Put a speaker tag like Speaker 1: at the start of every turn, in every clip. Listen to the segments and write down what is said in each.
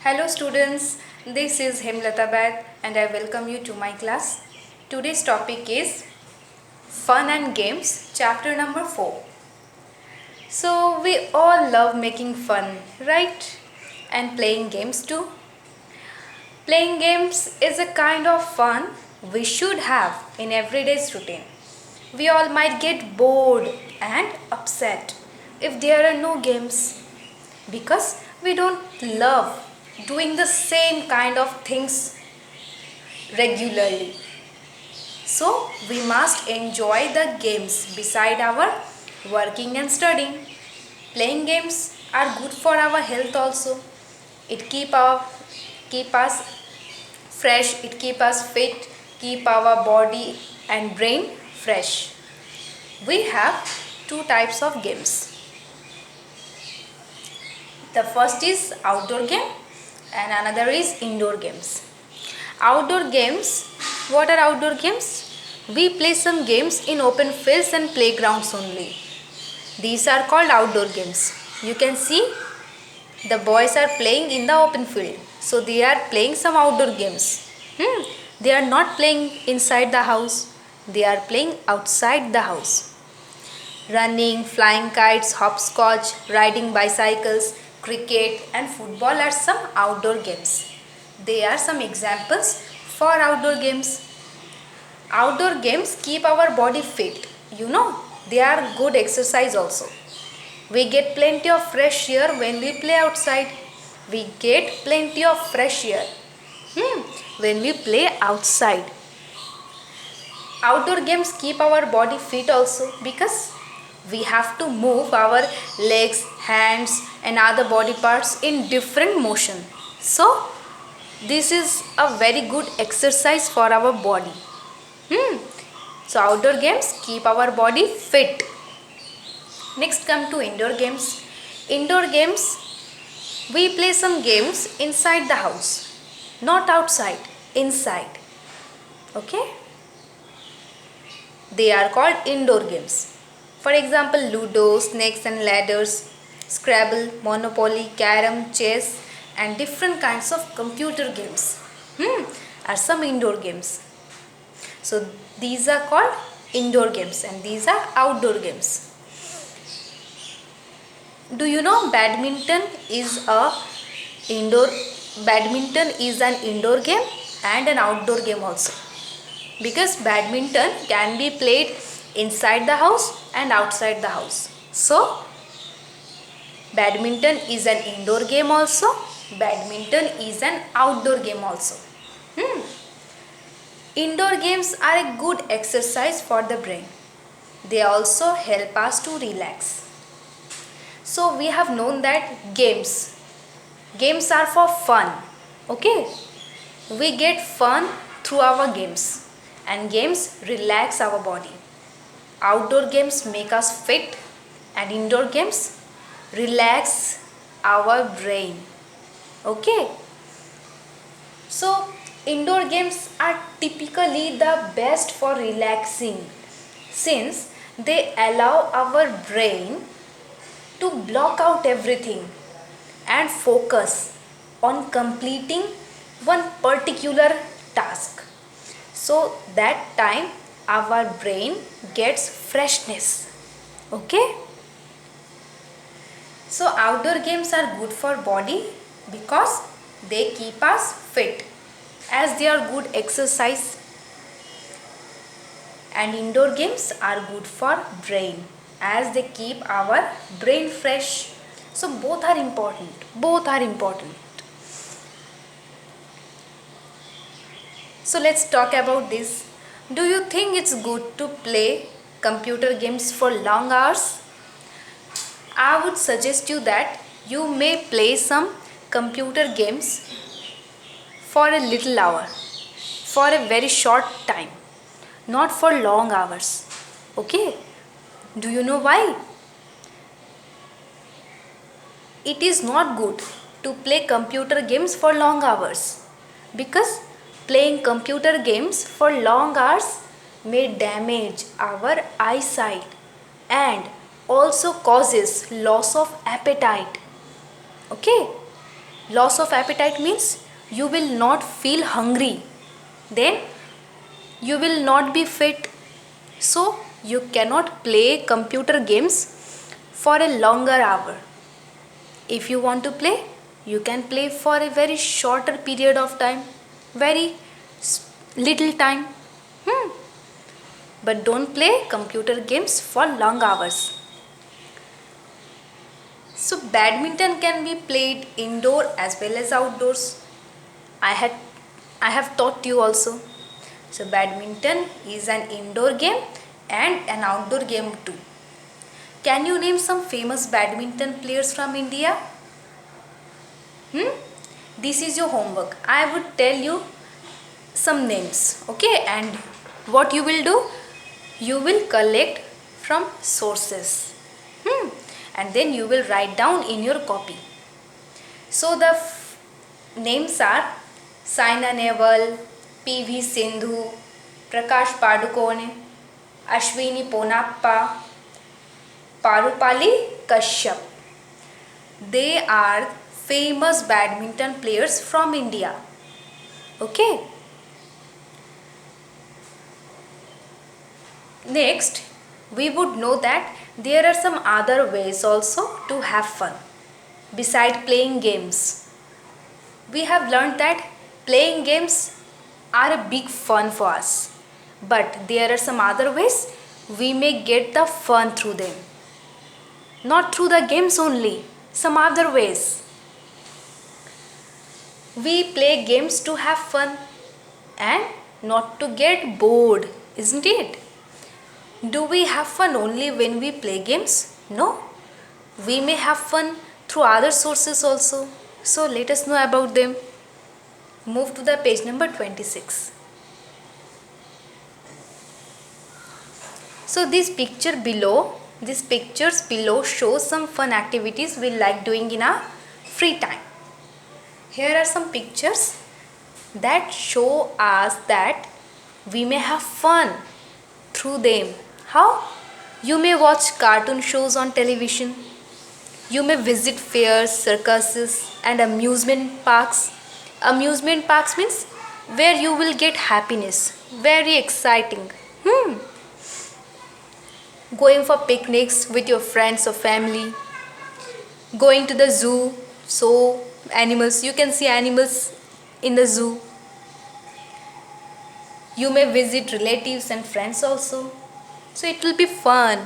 Speaker 1: Hello students, this is Hemlata Bhatt and I welcome you to my class. Today's topic is Fun and Games, chapter number 4. So we all love making fun, right? And playing games too. Playing games is a kind of fun we should have in everyday's routine. We all might get bored and upset if there are no games because we don't love doing the same kind of things regularly. So we must enjoy the games beside our working and studying. Playing games are good for our health also. It keep us fresh, it keep us fit, keep our body and brain fresh. We have two types of games. The first is outdoor game and another is indoor games. Outdoor games, what are outdoor games? We play some games in open fields and playgrounds only. These are called outdoor games. You can see the boys are playing in the open field. So they are playing some outdoor games. They are not playing inside the house. They are playing outside the house. Running, flying kites, hopscotch, riding bicycles, cricket and football are some outdoor games. They are some examples for outdoor games. Outdoor games keep our body fit. They are good exercise also. We get plenty of fresh air when we play outside. We get plenty of fresh air when we play outside. Outdoor games keep our body fit also because we have to move our legs, hands and other body parts in different motion. So this is a very good exercise for our body. So outdoor games keep our body fit. Next come to indoor games. Indoor games, we play some games inside the house, not outside, inside. Okay? They are called indoor games. For example, Ludo, Snakes and Ladders, Scrabble, Monopoly, Carom, Chess and different kinds of computer games are some indoor games. So these are called indoor games and these are outdoor games. Do you know badminton is an indoor game and an outdoor game also, because badminton can be played inside the house and outside the house. So badminton is an indoor game also, badminton is an outdoor game also. Indoor games are a good exercise for the brain. They also help us to relax. So we have known that games are for fun. Okay? We get fun through our games and games relax our body. Outdoor games make us fit and indoor games relax our brain. Okay? So indoor games are typically the best for relaxing since they allow our brain to block out everything and focus on completing one particular task. So that time our brain gets freshness. Okay? So outdoor games are good for body because they keep us fit as they are good exercise, and indoor games are good for brain as they keep our brain fresh. So both are important. So let's talk about this. Do you think it's good to play computer games for long hours? I would suggest you that you may play some computer games for a little hour, for a very short time, not for long hours. Okay? Do you know why? It is not good to play computer games for long hours because playing computer games for long hours may damage our eyesight and also causes loss of appetite. Okay? Loss of appetite means you will not feel hungry. Then you will not be fit. So you cannot play computer games for a longer hour. If you want to play, you can play for a very shorter period of time, very little time. But don't play computer games for long hours. So badminton can be played indoor as well as outdoors. I had I have taught you also. So badminton is an indoor game and an outdoor game too. Can you name some famous badminton players from India? This is your homework. I would tell you some names, okay? And what you will do? You will collect from sources. And then you will write down in your copy. So the names are Saina Nehwal, PV Sindhu, Prakash Padukone, Ashwini Ponappa, Parupali Kashyap. They are famous badminton players from India. Okay. Next, we would know that there are some other ways also to have fun beside playing games. We have learned that playing games are a big fun for us, but there are some other ways we may get the fun through them. Not through the games only, some other ways. We play games to have fun and not to get bored, isn't it? Do we have fun only when we play games? No. We may have fun through other sources also. So let us know about them. Move to the page number 26. So these pictures below show some fun activities we like doing in our free time. Here are some pictures that show us that we may have fun through them. How? You may watch cartoon shows on television. You may visit fairs, circuses and amusement parks. Amusement parks means where you will get happiness. Very exciting. Going for picnics with your friends or family. Going to the zoo. So animals, you can see animals in the zoo. You may visit relatives and friends also. So it will be fun.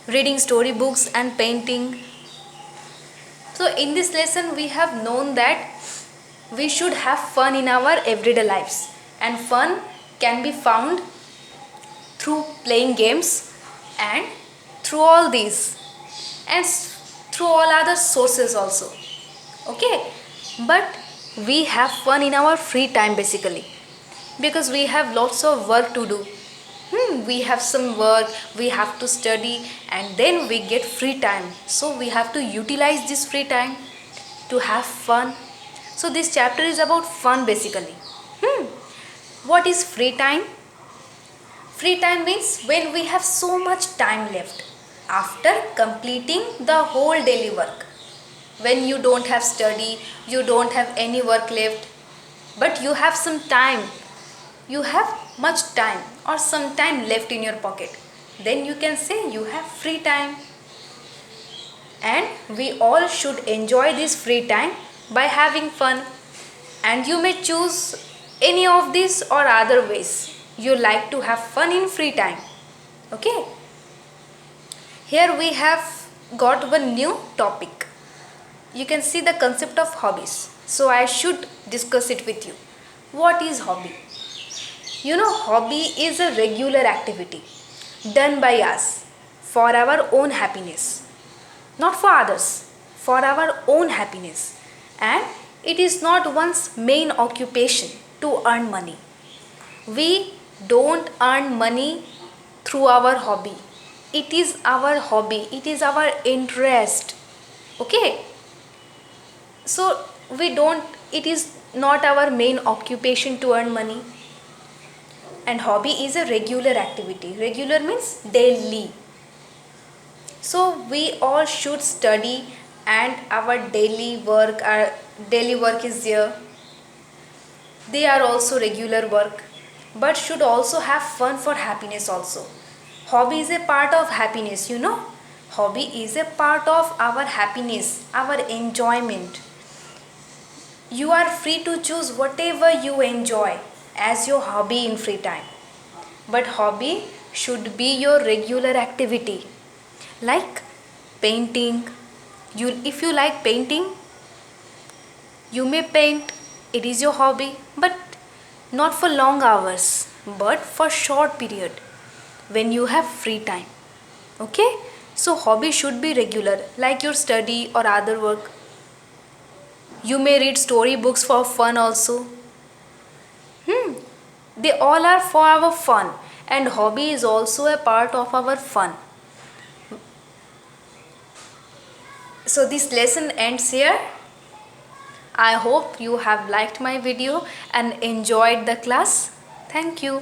Speaker 1: Reading storybooks and painting. So in this lesson we have known that we should have fun in our everyday lives, and fun can be found through playing games and through all these and through all other sources also. Okay, but we have fun in our free time basically, because we have lots of work to do. We have some work, we have to study, and then we get free time. So we have to utilize this free time to have fun. So this chapter is about fun basically. What is free time? Free time means when we have so much time left after completing the whole daily work. When you don't have study, you don't have any work left, but you have some time. You have much time or some time left in your pocket. Then you can say you have free time. And we all should enjoy this free time by having fun. And you may choose any of these or other ways you like to have fun in free time. Okay. Here we have got one new topic. You can see the concept of hobbies. So I should discuss it with you. What is hobby? You know, hobby is a regular activity done by us for our own happiness. Not for others, for our own happiness. And it is not one's main occupation to earn money. We don't earn money through our hobby. It is our hobby, it is our interest. Okay? So it is not our main occupation to earn money. And hobby is a regular activity. Regular means daily. So we all should study and our daily work is there. They are also regular work, but should also have fun for happiness also. Hobby is a part of happiness, you know. Hobby is a part of our happiness, our enjoyment. You are free to choose whatever you enjoy as your hobby in free time. But hobby should be your regular activity. Like painting. If you like painting, you may paint. It is your hobby, but not for long hours, but for short period when you have free time. Okay? So hobby should be regular, like your study or other work. You may read storybooks for fun also. They all are for our fun, and hobby is also a part of our fun. So this lesson ends here. I hope you have liked my video and enjoyed the class. Thank you.